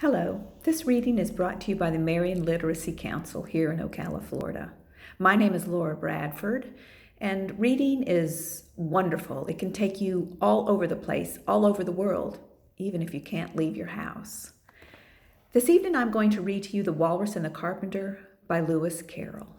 Hello, this reading is brought to you by the Marian Literacy Council here in Ocala, Florida. My name is Laura Bradford, and reading is wonderful. It can take you all over the place, all over the world, even if you can't leave your house. This evening I'm going to read to you The Walrus and the Carpenter by Lewis Carroll.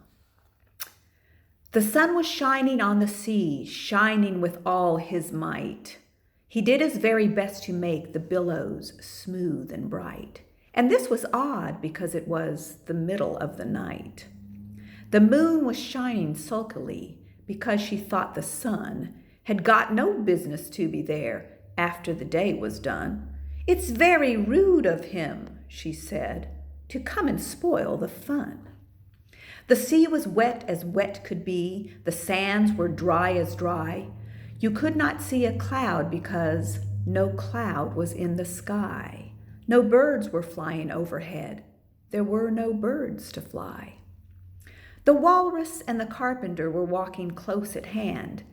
The sun was shining on the sea, shining with all his might. He did his very best to make the billows smooth and bright. And this was odd because it was the middle of the night. The moon was shining sulkily because she thought the sun had got no business to be there after the day was done. "It's very rude of him," she said, "to come and spoil the fun." The sea was wet as wet could be. The sands were dry as dry. You could not see a cloud because no cloud was in the sky. No birds were flying overhead. There were no birds to fly. The walrus and the carpenter were walking close at hand.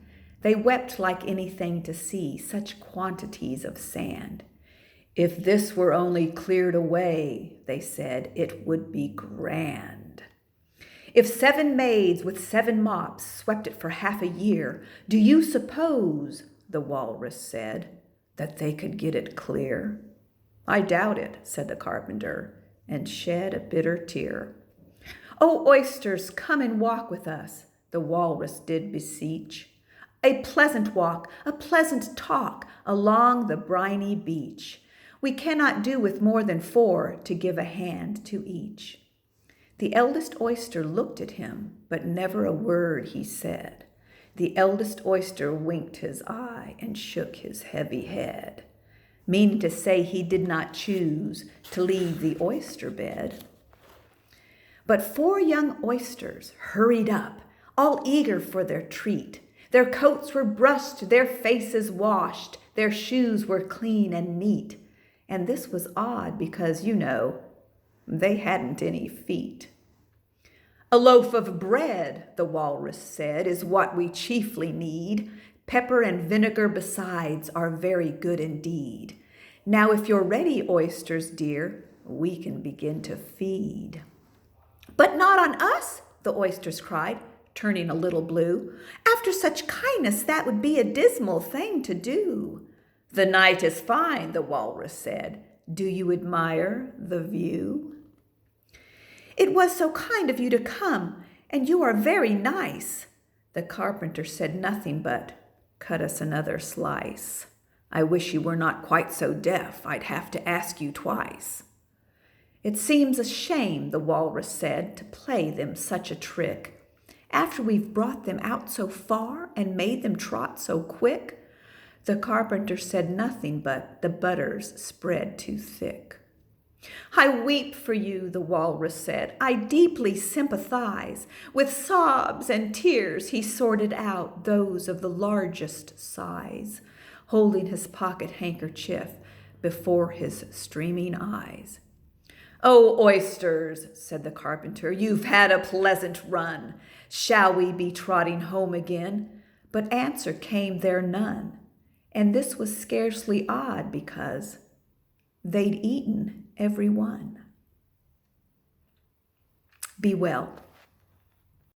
They wept like anything to see such quantities of sand. "If this were only cleared away," they said, "it would be grand. If 7 maids with 7 mops swept it for half a year, do you suppose," the walrus said, "that they could get it clear?" "I doubt it," said the carpenter, and shed a bitter tear. "Oh, oysters, come and walk with us," the walrus did beseech. "A pleasant walk, a pleasant talk along the briny beach. We cannot do with more than 4 to give a hand to each." The eldest oyster looked at him, but never a word he said. The eldest oyster winked his eye and shook his heavy head, meaning to say he did not choose to leave the oyster bed. But 4 young oysters hurried up, all eager for their treat. Their coats were brushed, their faces washed, their shoes were clean and neat. And this was odd because, they hadn't any feet. "A loaf of bread," the walrus said, "is what we chiefly need. Pepper and vinegar besides are very good indeed. Now if you're ready, oysters dear, we can begin to feed." "But not on us," the oysters cried, turning a little blue. "After such kindness, that would be a dismal thing to do." "The night is fine," the walrus said. "Do you admire the view?" "It was so kind of you to come, and you are very nice." The carpenter said nothing but, "Cut us another slice. I wish you were not quite so deaf. I'd have to ask you twice." "It seems a shame," the walrus said, "to play them such a trick. After we've brought them out so far and made them trot so quick." The carpenter said nothing but, "The butter's spread too thick." "I weep for you," the walrus said. "I deeply sympathize." With sobs and tears he sorted out those of the largest size, holding his pocket handkerchief before his streaming eyes. "Oh, oysters," said the carpenter, "you've had a pleasant run. Shall we be trotting home again?" But answer came there none, and this was scarcely odd because they'd eaten every one. Be well.